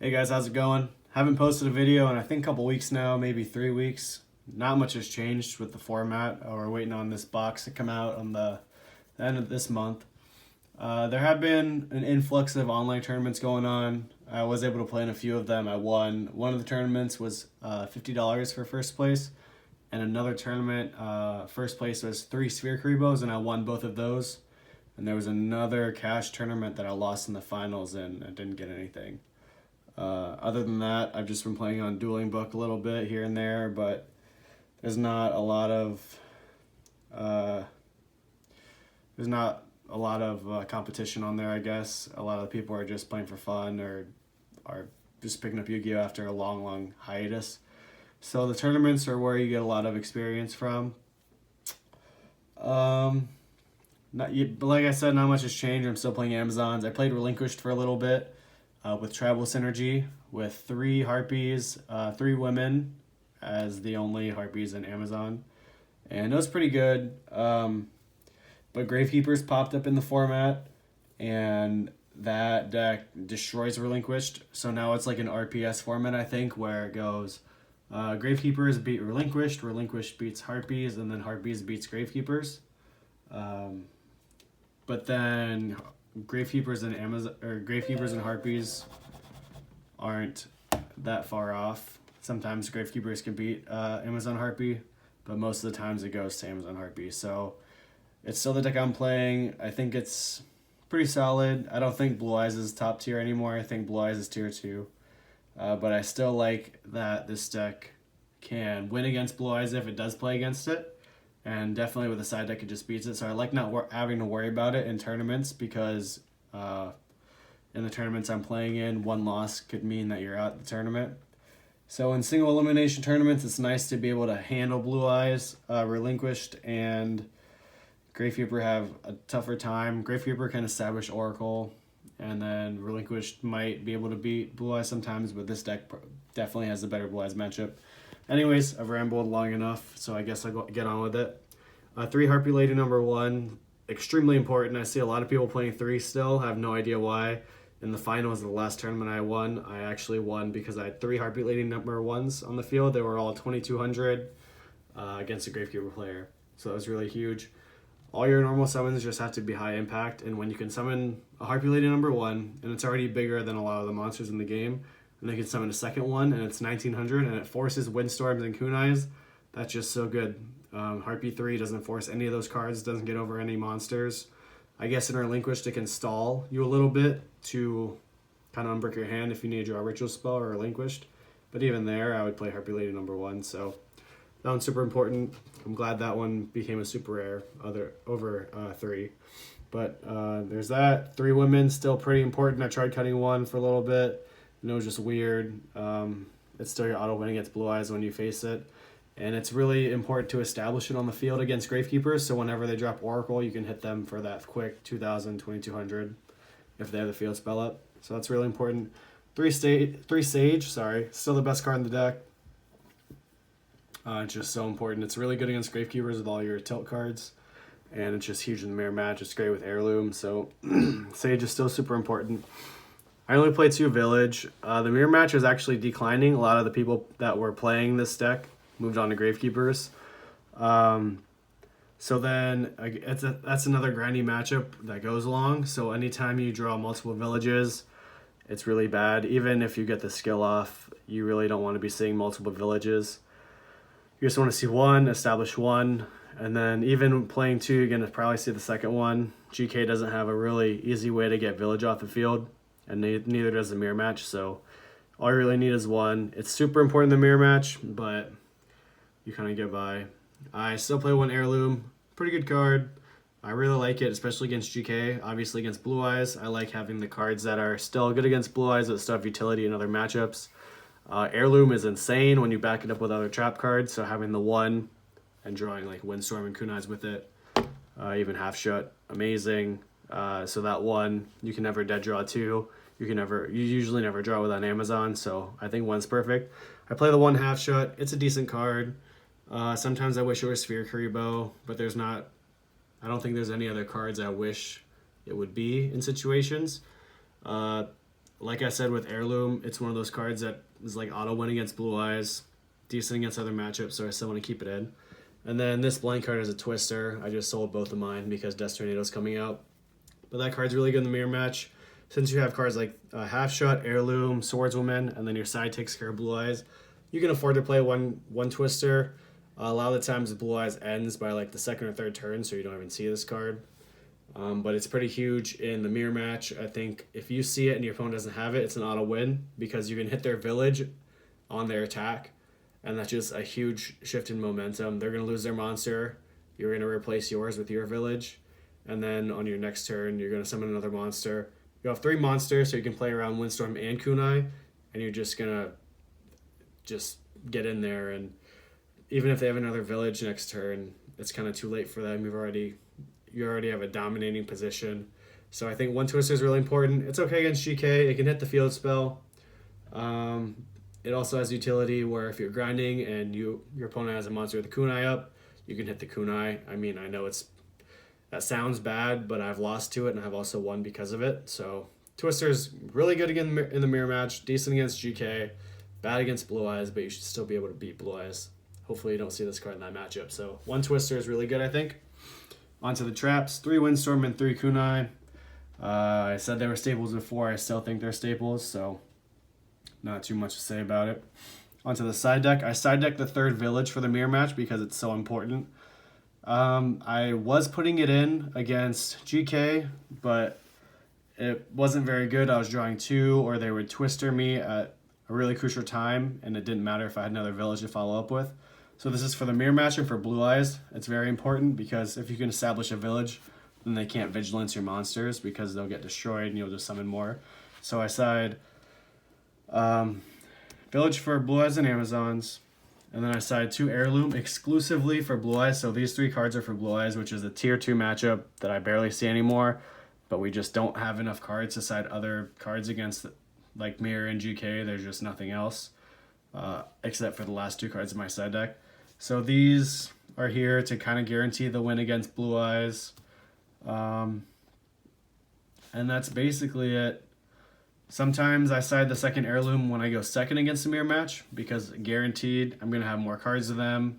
Hey guys, how's it going? Haven't posted a video in I think a couple weeks now, maybe 3 weeks. Not much has changed with the format. We're waiting on this box to come out on the end of this month. There have been an influx of online tournaments going on. I was able to play in a few of them. I won. One of the tournaments was $50 for first place, and another tournament, first place was 3 Sphere Karibos, and I won both of those. And there was another cash tournament that I lost in the finals, and I didn't get anything. Other than that, I've just been playing on Dueling Book a little bit here and there, but there's not a lot of competition on there, I guess. A lot of people are just playing for fun or are just picking up Yu-Gi-Oh after a long hiatus. So the tournaments are where you get a lot of experience from. But like I said, not much has changed. I'm still playing Amazons. I played Relinquished for a little bit. With Tribal Synergy, with 3 Harpies, 3 women as the only Harpies in Amazon. And it was pretty good. But Gravekeepers popped up in the format, and that deck destroys Relinquished. So now it's like an RPS format, I think, where it goes Gravekeepers beat Relinquished, Relinquished beats Harpies, and then Harpies beats Gravekeepers. But then Gravekeepers and Harpies aren't that far off. Sometimes Gravekeepers can beat Amazon Harpie, but most of the times it goes to Amazon Harpie. So it's still the deck I'm playing. I think it's pretty solid. I don't think Blue Eyes is top tier anymore. I think Blue Eyes is tier 2. But I still like that this deck can win against Blue Eyes if it does play against it. And definitely with a side deck, it just beats it. So I like not having to worry about it in tournaments because in the tournaments I'm playing in, 1 loss could mean that you're out the tournament. So in single elimination tournaments, it's nice to be able to handle Blue Eyes. Relinquished and Gravekeeper have a tougher time. Gravekeeper can establish Oracle, and then Relinquished might be able to beat Blue Eyes sometimes, but this deck definitely has the better Blue Eyes matchup. Anyways, I've rambled long enough, so I guess I'll get on with it. 3 Harpie Lady number 1, extremely important. I see a lot of people playing 3 still. I have no idea why. In the finals of the last tournament I won, I actually won because I had 3 Harpie Lady number 1s on the field. They were all 2200 against a Gravekeeper player, so that was really huge. All your normal summons just have to be high impact, and when you can summon a Harpie Lady number 1, and it's already bigger than a lot of the monsters in the game, and they can summon a second one, and it's 1900, and it forces Windstorms and Kunais. That's just so good. Harpie 3 doesn't force any of those cards, doesn't get over any monsters. I guess in Relinquished, it can stall you a little bit to kind of unbrick your hand if you need to draw a Ritual Spell or Relinquished. But even there, I would play Harpie Lady number 1, so that one's super important. I'm glad that one became a super rare over 3. But there's that. 3 women, still pretty important. I tried cutting 1 for a little bit. And it was just weird. It's still your auto win against Blue Eyes when you face it. And it's really important to establish it on the field against Gravekeepers, so whenever they drop Oracle, you can hit them for that quick 2000, 2200 if they have the field spell up. So that's really important. 3 Sage, still the best card in the deck. It's just so important. It's really good against Gravekeepers with all your tilt cards, and it's just huge in the mirror match. It's great with Heirloom, so Sage is still super important. I only played 2 Village. The mirror match is actually declining. A lot of the people that were playing this deck moved on to Gravekeepers. So then that's another grindy matchup that goes along. So anytime you draw multiple villages, it's really bad. Even if you get the skill off, you really don't want to be seeing multiple villages. You just want to see 1, establish 1, and then even playing 2, you're going to probably see the second one. GK doesn't have a really easy way to get village off the field, and neither does the mirror match, so all you really need is 1. It's super important in the mirror match, but you kind of get by. I still play 1 Heirloom. Pretty good card. I really like it, especially against GK. Obviously against Blue Eyes, I like having the cards that are still good against Blue Eyes but still have utility in other matchups. Heirloom is insane when you back it up with other trap cards, so having the 1 and drawing like Windstorm and Kunais with it, even Half Shut, amazing. So that 1, you can never dead draw 2. You usually never draw with on Amazon, so I think 1's perfect. I play the 1 Half Shut. It's a decent card. Sometimes I wish it was Sphere Karibo, but I don't think there's any other cards I wish it would be in situations. like I said with Heirloom, it's one of those cards that is like auto win against Blue Eyes, decent against other matchups, so I still want to keep it in. And then this blank card is a Twister. I just sold both of mine because Death Tornado's coming out. But that card's really good in the mirror match. Since you have cards like Half Shot, Heirloom, Swordswoman, and then your side takes care of Blue Eyes, you can afford to play one Twister. A lot of the times Blue Eyes ends by like the second or third turn, so you don't even see this card. But it's pretty huge in the mirror match. I think if you see it and your opponent doesn't have it, it's an auto win because you can hit their village on their attack, and that's just a huge shift in momentum. They're going to lose their monster. You're going to replace yours with your village, and then on your next turn, you're going to summon another monster. You have 3 monsters, so you can play around Windstorm and Kunai, and you're just going to just get in there, and even if they have another village next turn, it's kind of too late for them. You already have a dominating position. So I think one Twister is really important. It's okay against GK. It can hit the field spell. It also has utility where if you're grinding and your opponent has a monster with a Kunai up, you can hit the Kunai. I mean, I know that sounds bad, but I've lost to it, and I've also won because of it. So Twister's really good again in the mirror match, decent against GK, bad against Blue Eyes, but you should still be able to beat Blue Eyes. Hopefully you don't see this card in that matchup. So one Twister is really good, I think. Onto the traps, 3 Windstorm and 3 Kunai. I said they were staples before. I still think they're staples, so not too much to say about it. Onto the side deck. I side decked the 3rd village for the mirror match because it's so important. I was putting it in against GK, but it wasn't very good. I was drawing 2, or they would Twister me at a really crucial time, and it didn't matter if I had another village to follow up with. So this is for the mirror match and for Blue Eyes. It's very important because if you can establish a village, then they can't vigilance your monsters because they'll get destroyed and you'll just summon more. So I side village for Blue Eyes and Amazons, and then I side 2 Heirloom exclusively for Blue Eyes. So these 3 cards are for Blue Eyes, which is a tier 2 matchup that I barely see anymore, but we just don't have enough cards to side other cards against, like Mirror and GK. There's just nothing else except for the last 2 cards in my side deck. So these are here to kind of guarantee the win against Blue Eyes. And that's basically it. Sometimes I side the 2nd Heirloom when I go 2nd against the mirror match because guaranteed I'm going to have more cards of them.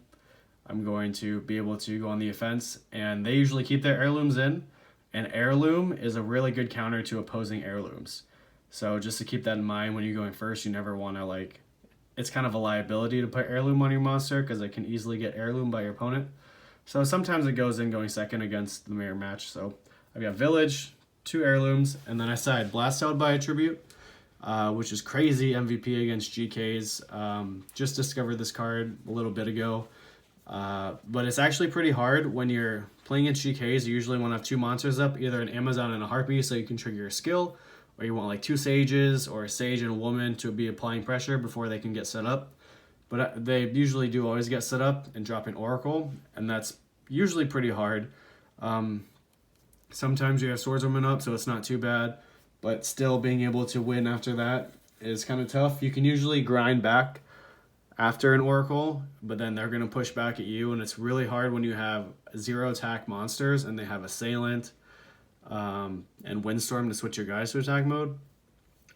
I'm going to be able to go on the offense, and they usually keep their Heirlooms in. And Heirloom is a really good counter to opposing Heirlooms. So just to keep that in mind when you're going first, you never want to it's kind of a liability to put Heirloom on your monster because it can easily get Heirloom by your opponent. So sometimes it goes in going 2nd against the mirror match. So I've got Village, 2 Heirlooms, and then I side Blast Out by Attribute, which is crazy MVP against GKs. Just discovered this card a little bit ago. But it's actually pretty hard when you're playing against GKs. You usually want to have 2 monsters up, either an Amazon and a Harpie so you can trigger your skill, or you want like 2 Sages or a Sage and a Woman to be applying pressure before they can get set up. But they usually do always get set up and drop an Oracle, and that's usually pretty hard. Sometimes you have Swordswoman up, so it's not too bad, but still being able to win after that is kind of tough. You can usually grind back after an Oracle, but then they're going to push back at you, and it's really hard when you have 0 attack monsters and they have Assailant and Windstorm to switch your guys to attack mode,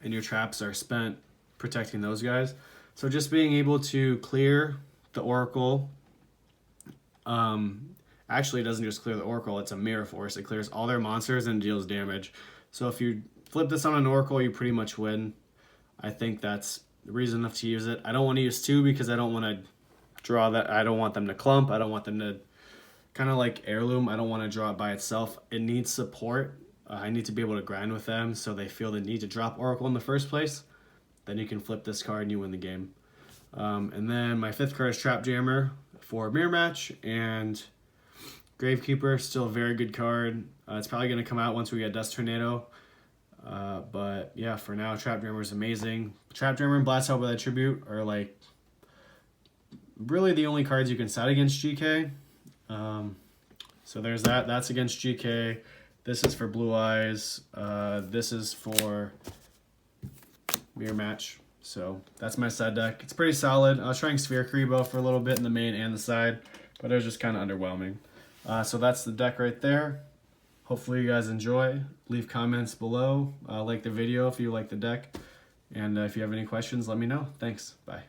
and your traps are spent protecting those guys. So just being able to clear the Oracle, actually it doesn't just clear the Oracle, it's a Mirror Force. It clears all their monsters and deals damage. So if you flip this on an Oracle, you pretty much win. I think that's reason enough to use it. I don't want to use 2 because I don't want to draw that. I don't want them to clump. I don't want them to, kind of like Heirloom, I don't want to draw it by itself. It needs support. I need to be able to grind with them so they feel the need to drop Oracle in the first place. Then you can flip this card and you win the game. And then my 5th card is Trap Jammer for Mirror Match, and Gravekeeper, still a very good card. It's probably going to come out once we get Dust Tornado. But yeah, for now, Trap Jammer is amazing. Trap Jammer and Blast Out with Attribute are like really the only cards you can side against GK. So there's that. That's against GK. This is for Blue Eyes. This is for Mirror Match. So that's my side deck. It's pretty solid. I was trying Sphere Karibo for a little bit in the main and the side, but it was just kind of underwhelming. So that's the deck right there. hopefully you guys enjoy. Leave comments below. Like the video if you like the deck. And if you have any questions, let me know. Thanks. Bye.